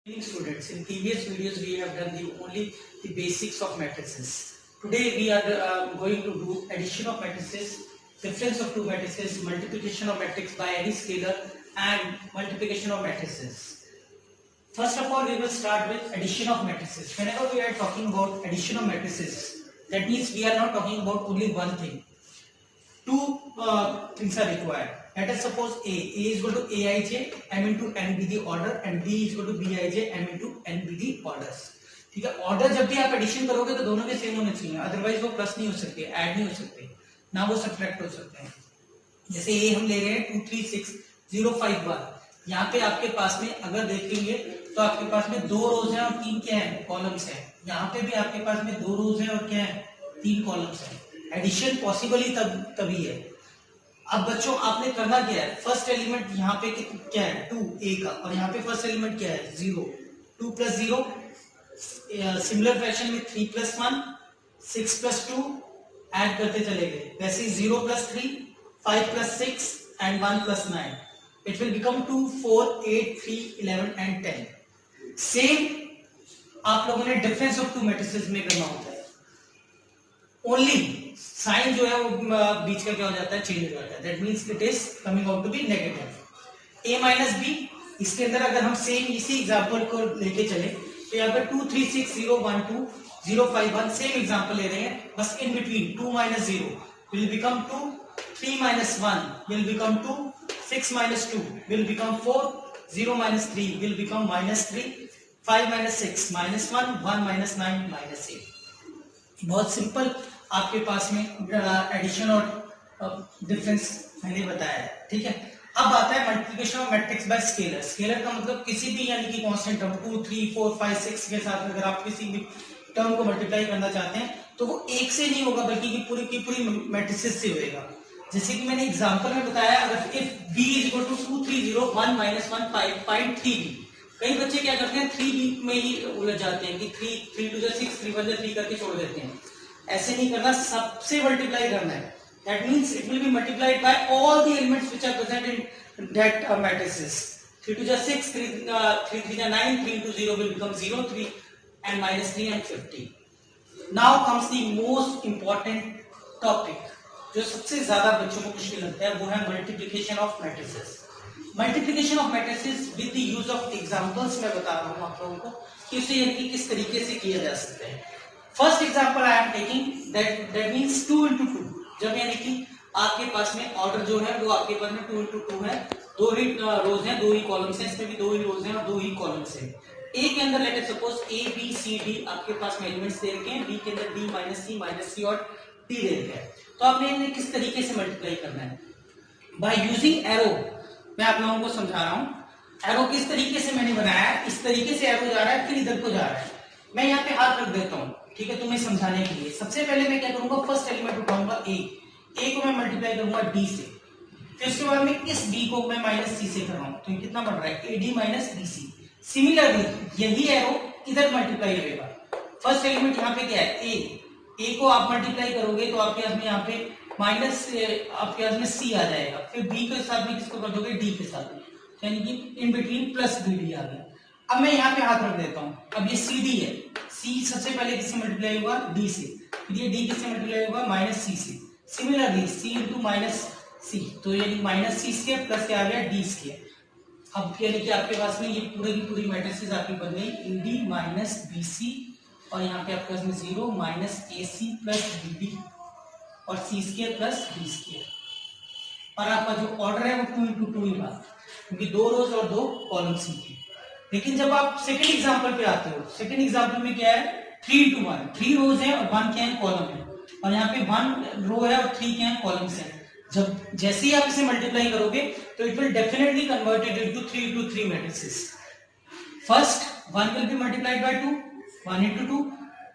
Students, in previous videos we have done only the basics of matrices. Today we are going to do addition of matrices, difference of two matrices, multiplication of matrix by any scalar, and multiplication of matrices. First of all, we will start with addition of matrices. Whenever we are talking about addition of matrices, that means we are not talking about only one thing. Two things are required. Let us suppose A is equal to Aij, M into N be the order, and B is equal to Bij, M into N be the orders. ठीक है, order जब भी आप addition करोगे तो दोनों के same होने चाहिए, अदरवाइज वो प्लस नहीं हो सकते, ऐड नहीं हो सकते, ना वो सब्ट्रैक्ट हो सकते हैं. जैसे ए हम ले रहे हैं 236051, यहाँ पे आपके पास में अगर देखेंगे तो आपके पास में दो रोज हैं और तीन क्या है, कॉलम्स हैं. यहाँ पे भी आपके पास में दो रोज हैं और क्या है, तीन कॉलम्स हैं. एडिशन पॉसिबल ही तभी है. अब बच्चों आपने करना क्या है, फर्स्ट एलिमेंट यहाँ पे क्या है 2 ए का, और यहाँ पे फर्स्ट एलिमेंट क्या है 0. 2 + 0, सिमिलर फैशन में 3 + 1, 6 + 2 ऐड करते चले गए. वैसे ही 0 + 3, 5 + 6 and 1 + 9. It will become 2, 4, 8, 3, 11 and 10. Same आप लोगों ने डिफरेंस ऑफ टू मैट्रिसेस में करना होता है. ओनली साइन जो है वो बीच का क्या हो जाता है, चेंज हो जाता है. That means it is coming out to be negative. a - b, इसके अंदर अगर हम सेम इसी एग्जांपल को लेके चले तो यहाँ पे 2 3 6 0 1 2 0 5 1 सेम एग्जांपल ले रहे हैं, बस in between 2 - 0 will become 2, 3 - 1 will become 2, 6 - 2 will become 4, 0 - 3 will become -3, 5 - 6 -1, 1 - 9 -8. बहुत सिंपल आपके पास में एडिशन और डिफरेंस मैंने बताया है. ठीक है, अब आता है multiplication of matrix bye scalar. Scalar का मतलब किसी भी यानी कि कांस्टेंट टर्म 2 3 4 5 6 के साथ अगर आप किसी भी टर्म को मल्टीप्लाई करना चाहते हैं तो वो एक से नहीं होगा बल्कि की पूरी मैट्रिसेस से होएगा. जैसे कि मैंने एग्जांपल में बताया, अगर इफ b = 2 3 0 1 - 1 5 find 3b. कई बच्चे क्या करते हैं 3b में ही उलझ जाते हैं कि 3 2 6 3 1 3 करके छोड़ देते हैं. ऐसे नहीं करना, सबसे मल्टीप्लाई करना है. That means it will be multiplied by all the elements which are present in that matrices. 3 2 6, 3 3 9, 3 into 0 will become 0, 3 and -3 and 50. Now comes the most important topic, जो सबसे ज्यादा बच्चों को मुश्किल लगता है, वो है multiplication of matrices. Multiplication of matrices with the use of examples मैं बता रहा हूँ आप लोगों को कि उसे यानी किस तरीके से किया जा सकता है. First example I am taking that means 2 into 2. जब यानी कि आपके पास में ऑर्डर जो है वो आपके पास में 2 into 2 है, दो ही रोज हैं, दो ही कॉलम्स हैं, इसमें भी दो ही रोज हैं और दो ही कॉलम्स हैं. ए के अंदर let us suppose A B C D आपके पास में एलिमेंट्स दे रखे हैं, बी के अंदर डी -c और डी दे रखे हैं. तो आपने इन्हें किस तरीके से मल्टीप्लाई करना है, बाय यूजिंग एरो. मैं आप लोगों को समझा रहा हूँ एरो किस तरीके से मैंने बनाया है. इस तरीके से एरो जा रहा है, फिर इधर को जा रहा है. मैं यहाँ पे हाथ रख देता हूँ, ठीक है, तुम्हें समझाने के लिए. सबसे पहले मैं क्या करूंगा, फर्स्ट एलिमेंट उठाऊंगा ए को मैं मल्टीप्लाई करूंगा डी से, फिर उसके बाद में इस बी को मैं -c से कर रहा हूं, तो ये कितना बन रहा है ad - bc. सिमिलरली यही एरो इधर मल्टीप्लाई होगा. फर्स्ट एलिमेंट यहाँ पे क्या है ए को आप मल्टीप्लाई करोगे तो आपके पास में यहाँ पे आपके पास में c आ जाएगा, फिर b के साथ में किसको कर दोगे, d के साथ में, यानी कि इन बिटवीन +bd आ गया. अब मैं यहाँ पे हाथ रख देता हूँ. अब ये cd है, c सबसे पहले किससे मल्टीप्लाई होगा, d से, फिर ये d किससे मल्टीप्लाई होगा, -c से. सिमिलरली c into -c, तो यानी -c² प्लस क्या आ गया, d². अब यानी कि आपके पास में ये पूरी की पूरी मैट्रिसेस आपकी बन गई ad - bc, और यहाँ पे आपके पास में 0 -ac + bd और c² + d². और आपका जो ऑर्डर है वो 2 into 2 ही बात, क्योंकि दो रोज और दो कॉलम्स ही. लेकिन जब आप सेकंड एग्जांपल पे आते हो, सेकंड एग्जांपल में क्या है, 3 into 1, 3 रोज है और 1 क्या है, कॉलम है, और यहाँ पे 1 रो है और 3 क्या है, कॉलम्स है. जब जैसे ही आप इसे मल्टीप्लाई करोगे तो it will definitely converted into 3 into 3 matrices. First 1 will be multiplied by 2, 1 into 2.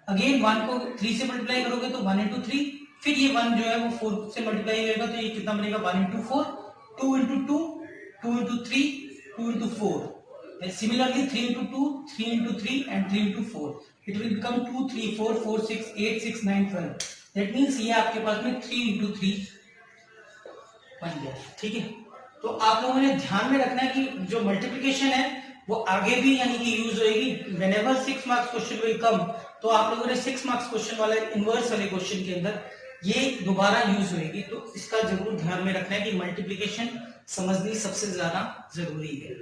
Again 1 को 3 से मल्टीप्लाई करोगे तो 1 into 3, फिर ये 1 जो है वो 4 से मल्टीप्लाई होगा तो ये कितना बनेगा, 1 into 4, 2 into 2, 2 into 3, 2 into 4. Similarly 3 into 2, 3 into 3 and 3 into 4. It will become 2 3 4 4 6 8 6 9 12. That means ये आपके पास में 3 into 3 बन गया. ठीक है, तो आप लोगों ने ध्यान में रखना है कि जो मल्टीप्लिकेशन है वो आगे भी यानी कि यूज होएगी। Whenever 6 marks question will come, तो आप लोगों ने 6 मार्क्स क्वेश्चन वाले इनवर्स वाले क्वेश्चन के अंदर ये दोबारा यूज होएगी। तो इसका जरूर ध्यान में रखना है कि मल्टीप्लिकेशन समझनी सबसे ज्यादा जरूरी है।